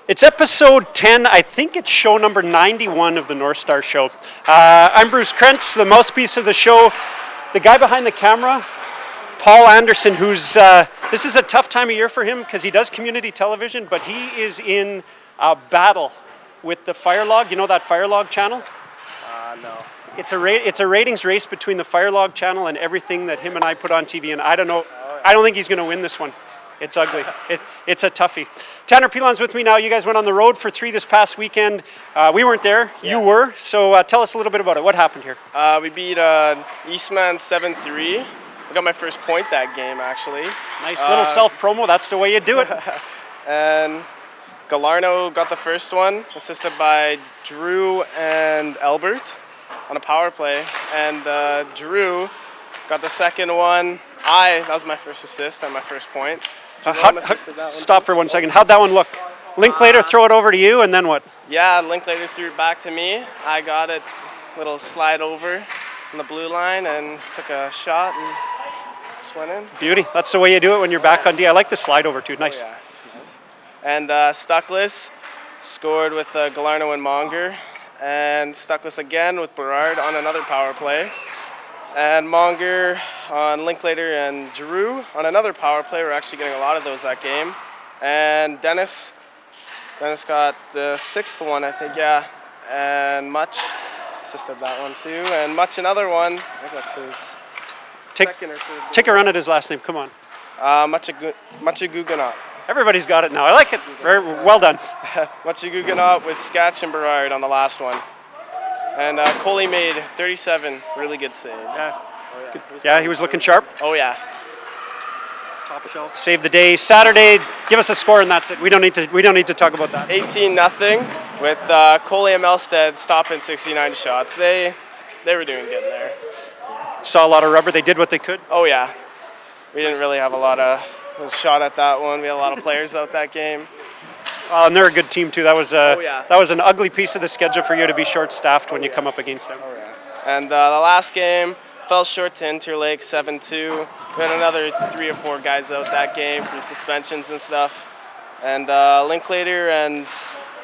It's episode 10. I think it's show number 91 of the Northstars Show. I'm Bruce Krentz, the mouthpiece of the show. The guy behind the camera, Paul Anderson, who's, this is a tough time of year for him because he does community television, but he is in a battle with the Firelog. You know that Firelog channel? No. It's a ratings race between the Firelog channel and everything that him and I put on TV, and I don't know. I don't think he's going to win this one. It's ugly. It's a toughie. Tanner Pilon's with me now. You guys went on the road for 3 this past weekend. We weren't there. Yeah. You were. So tell us a little bit about it. What happened here? We beat Eastman 7-3. I got my first point that game, actually. Nice little self-promo. That's the way you do it. And Galarno got the first one, assisted by Drew and Albert on a power play. And Drew got the second one. That was my first assist and my first point. Stop for 1 second. How'd that one look? Linklater throw it over to you, and then what? Yeah, Linklater threw it back to me. I got it, little slide over on the blue line, and took a shot and just went in. Beauty. That's the way you do it when you're back on D. I like the slide over too. Nice. Oh, yeah, it's nice. And Stuckless scored with Galarno and Monger, and Stuckless again with Berard on another power play. And Monger on Linklater and Drew on another power play. We're actually getting a lot of those that game. And Dennis got the sixth one, I think, yeah. And Much assisted that one too. And Much another one. I think that's his second or third. Take a run at his last name. Come on. Machaguganot. Everybody's got it now. I like it. Very well done. Machaguganot with Sketch and Berard on the last one. And Coley made 37 really good saves. Yeah, yeah, he was looking sharp. Oh, yeah. Top shelf. Saved the day. Saturday, give us a score and that's it. We don't need to talk about that. 18-0 with Coley and Melstead stopping 69 shots. They were doing good there. Saw a lot of rubber. They did what they could. Oh, yeah. We didn't really have a lot of shot at that one. We had a lot of players out that game. And they're a good team too. That was that was an ugly piece of the schedule for you to be short-staffed when you come up against them. Oh, yeah. And the last game fell short to Interlake 7-2. We had another 3 or 4 guys out that game from suspensions and stuff. And Linklater and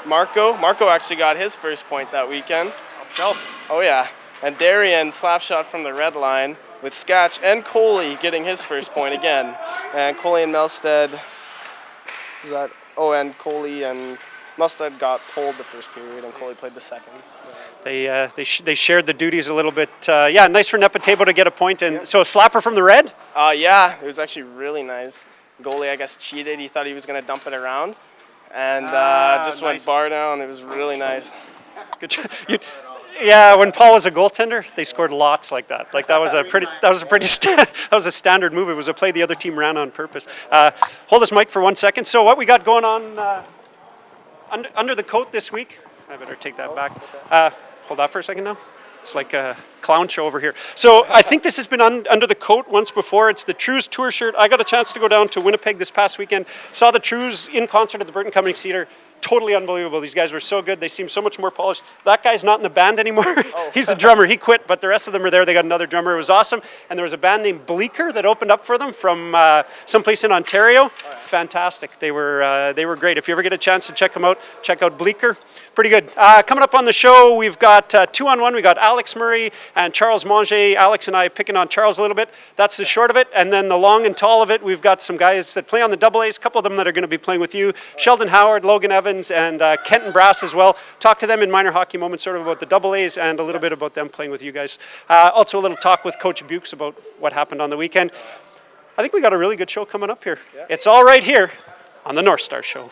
Marco actually got his first point that weekend. Top shelf. Oh yeah. And Darian slap shot from the red line with Sketch and Coley getting his first point again. And Coley and Melstead and Coley and Melstead got pulled the first period, and Coley played the second. They shared the duties a little bit. Yeah, nice for Nepotable to get a point. And so a slapper from the red? Yeah, it was actually really nice. Goalie, I guess, cheated. He thought he was going to dump it around, and just went bar down. It was really nice. Good job. Yeah, when Paul was a goaltender, they scored lots like that. Like that was a standard move. It was a play the other team ran on purpose. Hold this mic for 1 second. So what we got going on under the coat this week? I better take that back. Hold that for a second now. It's like a clown show over here. So I think this has been under the coat once before. It's the Trues tour shirt. I got a chance to go down to Winnipeg this past weekend. Saw the Trues in concert at the Burton Cummings Theatre. Totally unbelievable. These guys were so good. They seem so much more polished. That guy's not in the band anymore. Oh. He's the drummer. He quit, but the rest of them are there. They got another drummer. It was awesome. And there was a band named Bleecker that opened up for them from someplace in Ontario. Oh, yeah. Fantastic. They were great. If you ever get a chance to check them out, check out Bleecker. Pretty good. Coming up on the show, we've got 2-on-1. We got Alex Murray and Charles Monger. Alex and I picking on Charles a little bit. That's the short of it. And then the long and tall of it, we've got some guys that play on the double A's. A couple of them that are going to be playing with you. Sheldon Howard, Logan Evans, and Kenton Brass as well. Talk to them in Minor Hockey Moments sort of about the double A's and a little bit about them playing with you guys. Also a little talk with Coach Bukes about what happened on the weekend. I think we got a really good show coming up here. Yeah. It's all right here on the Northstars Show.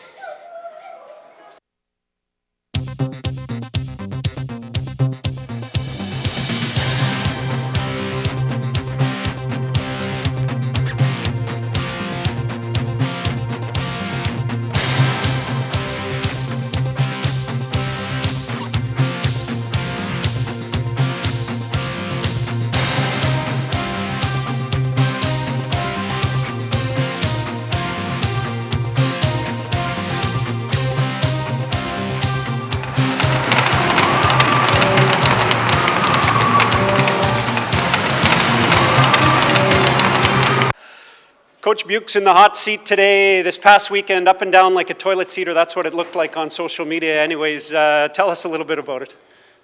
Coach Buke's in the hot seat today. This past weekend, up and down like a toilet seat, or that's what it looked like on social media. Anyways, tell us a little bit about it.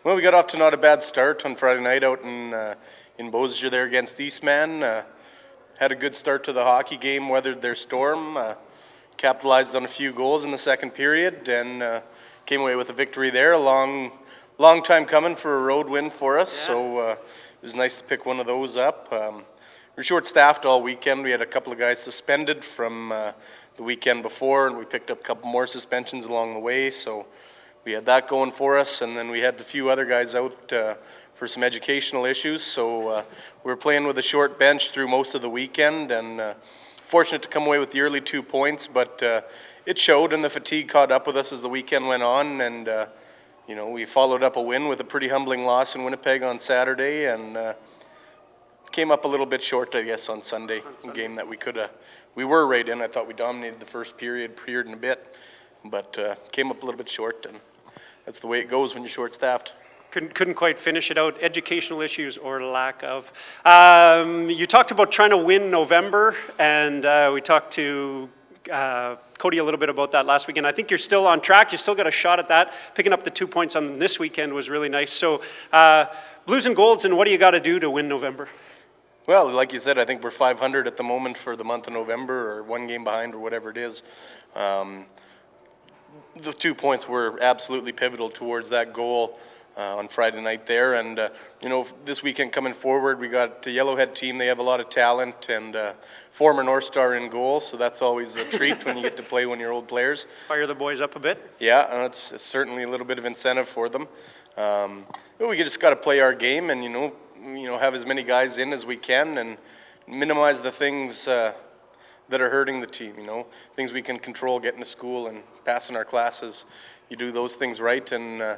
Well, we got off to not a bad start on Friday night out in Beausejour there against Eastman. Had a good start to the hockey game, weathered their storm, capitalized on a few goals in the second period, and came away with a victory there. A long time coming for a road win for us, so it was nice to pick one of those up. We were short-staffed all weekend. We had a couple of guys suspended from the weekend before, and we picked up a couple more suspensions along the way, so we had that going for us, and then we had a few other guys out for some educational issues, so we were playing with a short bench through most of the weekend, and fortunate to come away with the early 2 points, but it showed, and the fatigue caught up with us as the weekend went on, and we followed up a win with a pretty humbling loss in Winnipeg on Saturday, and came up a little bit short, I guess, on Sunday. A game that we were right in. I thought we dominated the first period and a bit, but came up a little bit short, and that's the way it goes when you're short-staffed. Couldn't quite finish it out. Educational issues or lack of. You talked about trying to win November, and we talked to Cody a little bit about that last weekend. I think you're still on track. You still got a shot at that. Picking up the 2 points on this weekend was really nice. So Blues and Golds, and what do you got to do to win November? Well, like you said, I think we're 500 at the moment for the month of November, or one game behind, or whatever it is. The 2 points were absolutely pivotal towards that goal on Friday night there, and this weekend coming forward, we got the Yellowhead team. They have a lot of talent, and former Northstar in goal, so that's always a treat when you get to play one of your old players. Fire the boys up a bit. Yeah, and it's certainly a little bit of incentive for them. We just got to play our game, and have as many guys in as we can, and minimize the things that are hurting the team. Things we can control, getting to school and passing our classes. You do those things right, and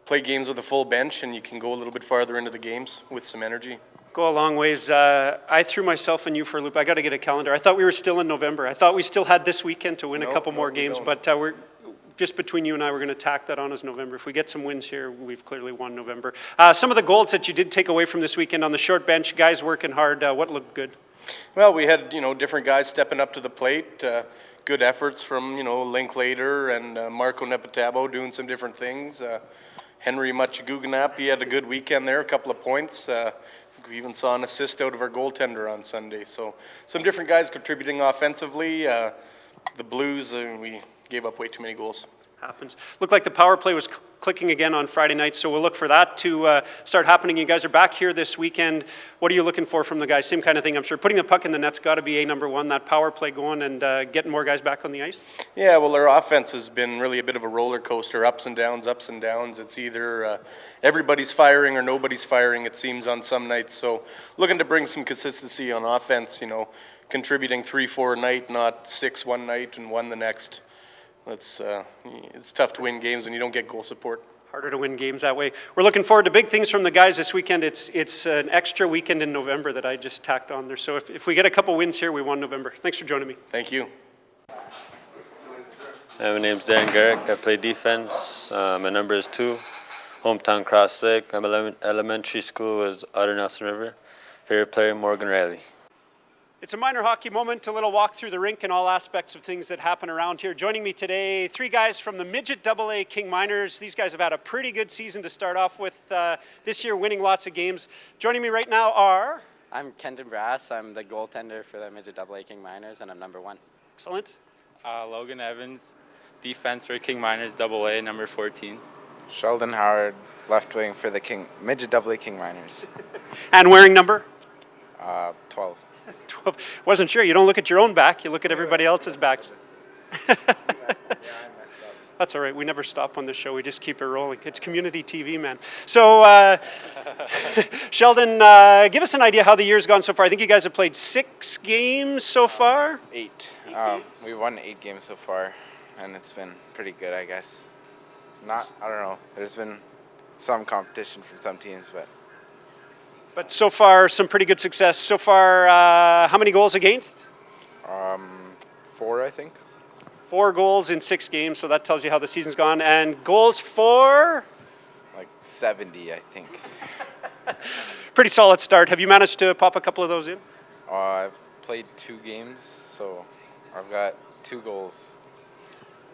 play games with a full bench, and you can go a little bit farther into the games with some energy. Go a long ways. I threw myself and you for a loop. I got to get a calendar. I thought we were still in November. I thought we still had this weekend to win a couple more games, but we're just between you and I, we're going to tack that on as November. If we get some wins here, we've clearly won November. Some of the goals that you did take away from this weekend on the short bench, guys working hard, what looked good? Well, we had, different guys stepping up to the plate. Good efforts from, Linklater and Marco Nepotabo doing some different things. Henry Machiguganap, he had a good weekend there, a couple of points. We even saw an assist out of our goaltender on Sunday. So some different guys contributing offensively. The Blues, we gave up way too many goals. Happens. Looked like the power play was clicking again on Friday night, so we'll look for that to start happening. You guys are back here this weekend. What are you looking for from the guys? Same kind of thing, I'm sure. Putting the puck in the net's got to be number one, that power play going and getting more guys back on the ice? Yeah, well, our offense has been really a bit of a roller coaster, ups and downs, ups and downs. It's either everybody's firing or nobody's firing, it seems, on some nights. So looking to bring some consistency on offense, contributing 3-4 a night, not 6 one night and 1 the next. It's tough to win games when you don't get goal support. Harder to win games that way. We're looking forward to big things from the guys this weekend. It's an extra weekend in November that I just tacked on there. So if we get a couple wins here, we won November. Thanks for joining me. Thank you. My name's Darren Garrick. I play defense. My number is 2. Hometown Cross Lake. My elementary school was Otter Nelson River. Favorite player, Morgan Riley. It's a minor hockey moment, a little walk through the rink and all aspects of things that happen around here. Joining me today, 3 guys from the Midget AA King Miners. These guys have had a pretty good season to start off with this year, winning lots of games. Joining me right now are... I'm Kenton Brass. I'm the goaltender for the Midget AA King Miners, and I'm number 1. Excellent. Logan Evans, defense for King Miners AA, number 14. Sheldon Howard, left wing for the Midget AA King Miners. And wearing number? 12. 12. Wasn't sure. You don't look at your own back. You look at everybody else's backs. That's all right. We never stop on this show. We just keep it rolling. It's community TV, man. So, Sheldon, give us an idea how the year's gone so far. I think you guys have played 6 games so far. 8. We won 8 games so far, and it's been pretty good, I guess. I don't know. There's been some competition from some teams, But so far, some pretty good success. So far, how many goals against? 4, I think. 4 goals in 6 games, so that tells you how the season's gone. And goals for? Like 70, I think. Pretty solid start. Have you managed to pop a couple of those in? I've played 2 games, so I've got 2 goals.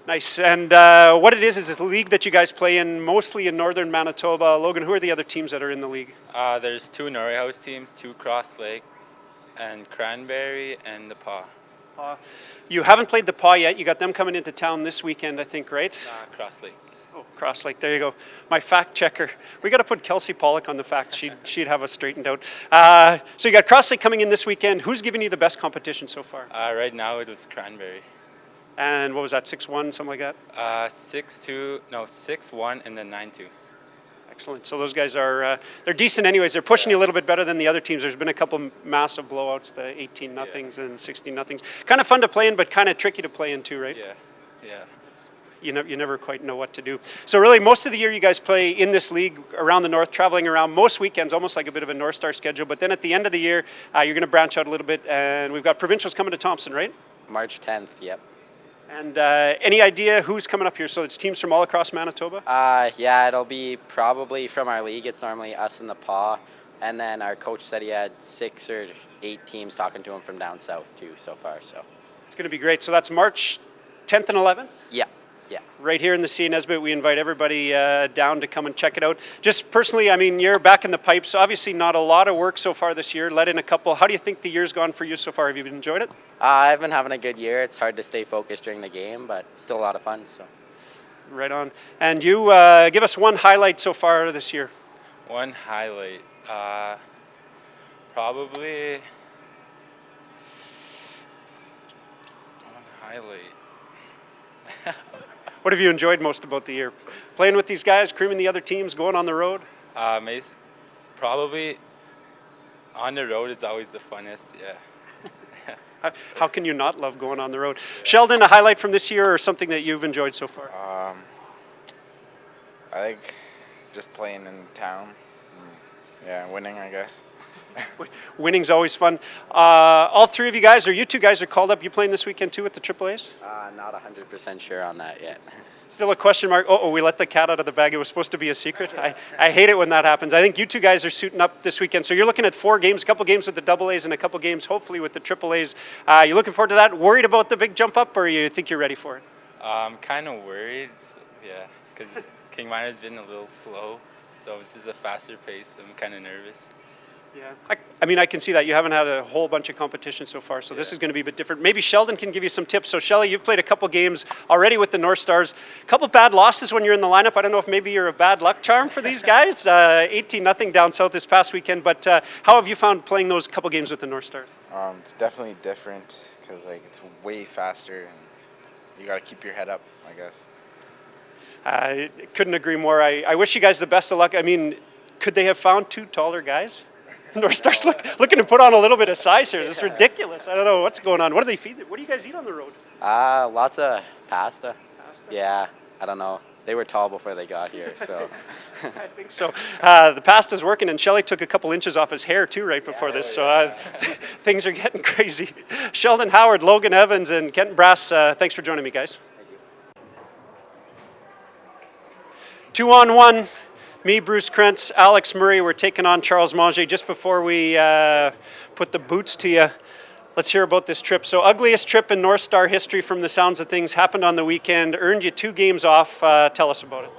Nice. And what it is a league that you guys play in, mostly in northern Manitoba. Logan, who are the other teams that are in the league? There's 2 Norrie House teams, 2 Cross Lake, and Cranberry and the Paw. You haven't played the Paw yet. You got them coming into town this weekend, I think, right? Cross Lake. Oh, Cross Lake. There you go. My fact checker. We got to put Kelsey Pollock on the facts. She'd have us straightened out. So you got Cross Lake coming in this weekend. Who's giving you the best competition so far? Right now it was Cranberry. And what was that, 6-1, something like that? 6-1 and then 9-2. Excellent. So those guys are, they're decent anyways. They're pushing you a little bit better than the other teams. There's been a couple massive blowouts, the 18-0s and 16-0s. Kind of fun to play in, but kind of tricky to play in too, right? Yeah. You never quite know what to do. So really, most of the year you guys play in this league around the north, traveling around most weekends, almost like a bit of a Northstar schedule. But then at the end of the year, you're going to branch out a little bit, and we've got provincials coming to Thompson, right? March 10th, yep. And any idea who's coming up here? So it's teams from all across Manitoba? Yeah, it'll be probably from our league. It's normally us and the Paw. And then our coach said he had 6 or 8 teams talking to him from down south too so far. So it's going to be great. So that's March 10th and 11th? Yeah. Right here in the C. Nesbitt, we invite everybody down to come and check it out. Just personally, I mean, you're back in the pipes. Obviously not a lot of work so far this year, let in a couple. How do you think the year's gone for you so far? Have you enjoyed it? I've been having a good year. It's hard to stay focused during the game, but still a lot of fun. So. Right on. And you give us one highlight so far this year. One highlight. Probably one highlight. What have you enjoyed most about the year? Playing with these guys, creaming the other teams, going on the road? Probably on the road is always the funnest, yeah. How can you not love going on the road? Sheldon, a highlight from this year or something that you've enjoyed so far? I think just playing in town. Yeah, winning, I guess. Winning's always fun. All 3 of you guys, or you 2 guys are called up. You playing this weekend too with the AAAs? Not 100% sure on that yet. Still a question mark. We let the cat out of the bag. It was supposed to be a secret. I hate it when that happens. I think you 2 guys are suiting up this weekend. So you're looking at 4 games, a couple games with the AA's and a couple games hopefully with the AAA's. You looking forward to that? Worried about the big jump up, or you think you're ready for it? I'm kind of worried, yeah, because King Minor's been a little slow. So this is a faster pace. I'm kind of nervous. Yeah, I mean, I can see that. You haven't had a whole bunch of competition so far, so this is going to be a bit different. Maybe Sheldon can give you some tips. So, Shelley, you've played a couple games already with the Northstars. A couple bad losses when you're in the lineup. I don't know if maybe you're a bad luck charm for these guys. 18-0 down south this past weekend. But how have you found playing those couple games with the Northstars? It's definitely different because it's way faster and you got to keep your head up, I guess. I couldn't agree more. I wish you guys the best of luck. I mean, could they have found 2 taller guys? Northstars looking to put on a little bit of size here. This is ridiculous. I don't know what's going on. What do they feed? What do you guys eat on the road? Lots of pasta. Yeah, I don't know. They were tall before they got here, so. I think so. The pasta's working, and Shelley took a couple inches off his hair too right before this, so things are getting crazy. Sheldon Howard, Logan Evans, and Kenton Brass, thanks for joining me, guys. 2-on-1. Me, Bruce Krentz, Alex Murray, we're taking on Charles Monger. Just before we put the boots to you, let's hear about this trip. So, ugliest trip in Northstar history from the sounds of things, happened on the weekend, earned you 2 games off. Tell us about it.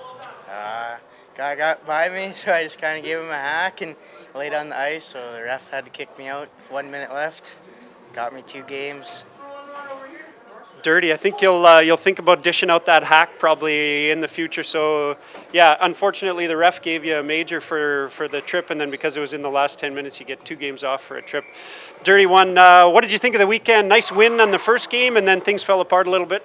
Guy got by me, so I just kind of gave him a hack and laid on the ice, so the ref had to kick me out. 1 minute left. Got me 2 games. Dirty. I think you'll think about dishing out that hack probably in the future. So, yeah, unfortunately the ref gave you a major for the trip, and then because it was in the last 10 minutes, you get 2 games off for a trip. Dirty one. What did you think of the weekend? Nice win on the first game, and then things fell apart a little bit.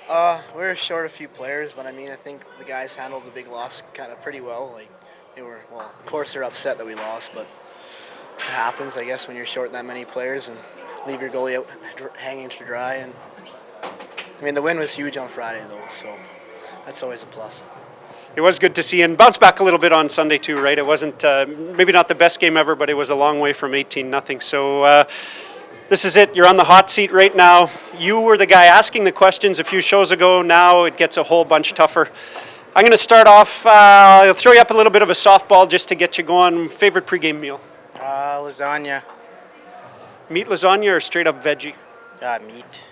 We were short a few players, but I mean, I think the guys handled the big loss kind of pretty well. Like of course they're upset that we lost, but it happens, I guess, when you're short that many players and leave your goalie out hanging to dry. And I mean, the win was huge on Friday though, so that's always a plus. It was good to see, and bounce back a little bit on Sunday too, right? It wasn't maybe not the best game ever, but it was a long way from 18-0. So this is it. You're on the hot seat right now. You were the guy asking the questions a few shows ago. Now it gets a whole bunch tougher. I'm going to start off. I'll throw you up a little bit of a softball just to get you going. Favorite pregame meal? Lasagna. Meat lasagna or straight up veggie? Meat.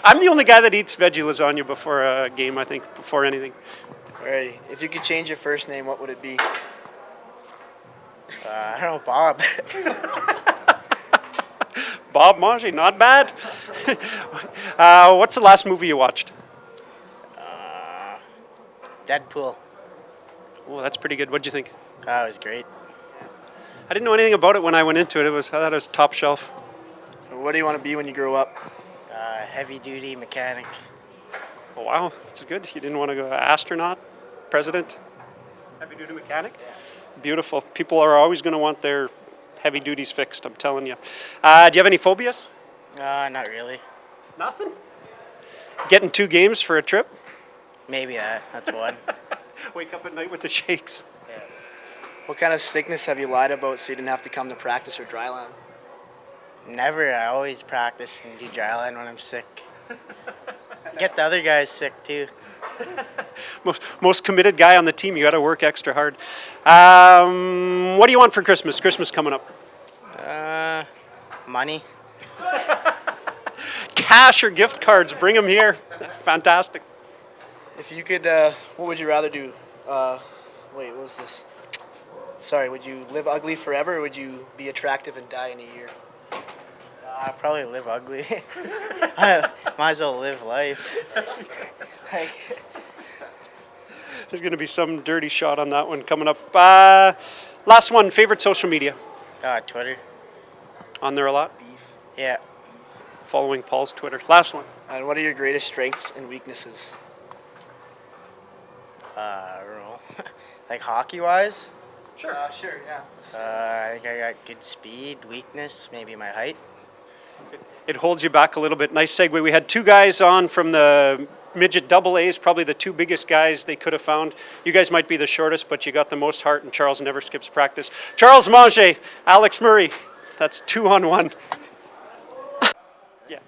I'm the only guy that eats veggie lasagna before a game, I think, before anything. Alrighty. If you could change your first name, what would it be? I don't know, Bob. Bob Monger, not bad. What's the last movie you watched? Deadpool. Oh, that's pretty good. What'd you think? It was great. I didn't know anything about it when I went into it. I thought it was top shelf. What do you want to be when you grow up? Heavy duty mechanic. Oh, wow, that's good. You didn't want to go astronaut, president, heavy duty mechanic? Yeah. Beautiful. People are always going to want their heavy duties fixed, I'm telling you. Do you have any phobias? Not really. Nothing? Getting 2 games for a trip? Maybe that's one. Wake up at night with the shakes. Yeah. What kind of sickness have you lied about so you didn't have to come to practice or dry land? Never. I always practice and do dry land when I'm sick. Get the other guys sick too. Most committed guy on the team. You got to work extra hard. What do you want for Christmas? Christmas coming up. Money. Cash or gift cards? Bring them here. Fantastic. If you could, what would you rather do? Wait, what was this? Sorry, would you live ugly forever or would you be attractive and die in a year? I'd probably live ugly. Might as well live life. There's going to be some dirty shot on that one coming up. Last one, favorite social media? Twitter. On there a lot? Yeah. Following Paul's Twitter. Last one. And what are your greatest strengths and weaknesses? I don't know. Like hockey-wise? Sure. Sure, yeah. I think I got good speed, weakness, maybe my height. It holds you back a little bit. Nice segue. We had 2 guys on from the midget double A's, probably the 2 biggest guys they could have found. You guys might be the shortest, but you got the most heart, and Charles never skips practice. Charles Monger, Alex Murrary. That's 2-on-1. Yeah.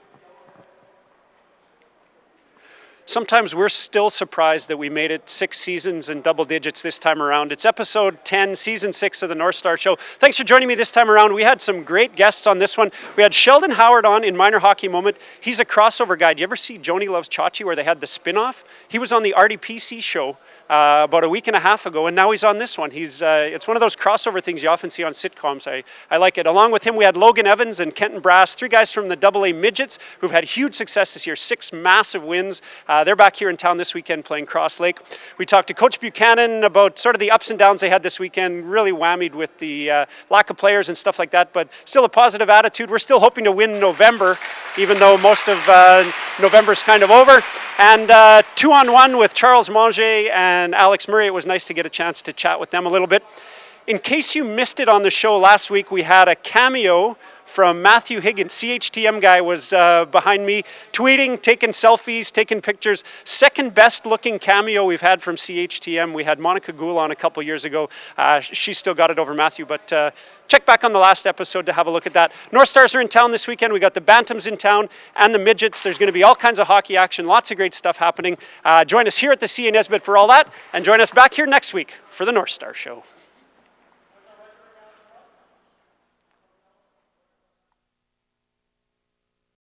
Sometimes we're still surprised that we made it 6 seasons in double digits this time around. It's episode 10, season 6 of the Northstar Show. Thanks for joining me this time around. We had some great guests on this one. We had Sheldon Howard on in Minor Hockey Moment. He's a crossover guy. Do you ever see Joni Loves Chachi where they had the spin-off? He was on the RDPC show about a week and a half ago, and now he's on this one. It's one of those crossover things you often see on sitcoms. I like it. Along with him, we had Logan Evans and Kenton Brass, 3 guys from the AA Midgets who've had huge success this year, 6 massive wins. They're back here in town this weekend playing Cross Lake. We talked to Coach Buchanan about sort of the ups and downs they had this weekend, really whammied with the lack of players and stuff like that, but still a positive attitude. We're still hoping to win November, even though most of November's kind of over. And 2-on-1 with Charles Monger and Alex Murray. It was nice to get a chance to chat with them a little bit. In case you missed it on the show last week, we had a cameo from Matthew Higgins. CHTM guy was behind me, tweeting, taking selfies, taking pictures. Second best looking cameo we've had from CHTM. We had Monica Gould on a couple years ago. She still got it over Matthew, but check back on the last episode to have a look at that. Northstars are in town this weekend. We got the Bantams in town and the Midgets. There's going to be all kinds of hockey action, lots of great stuff happening. Join us here at the CA Nesbitt for all that, and join us back here next week for the Northstar Show.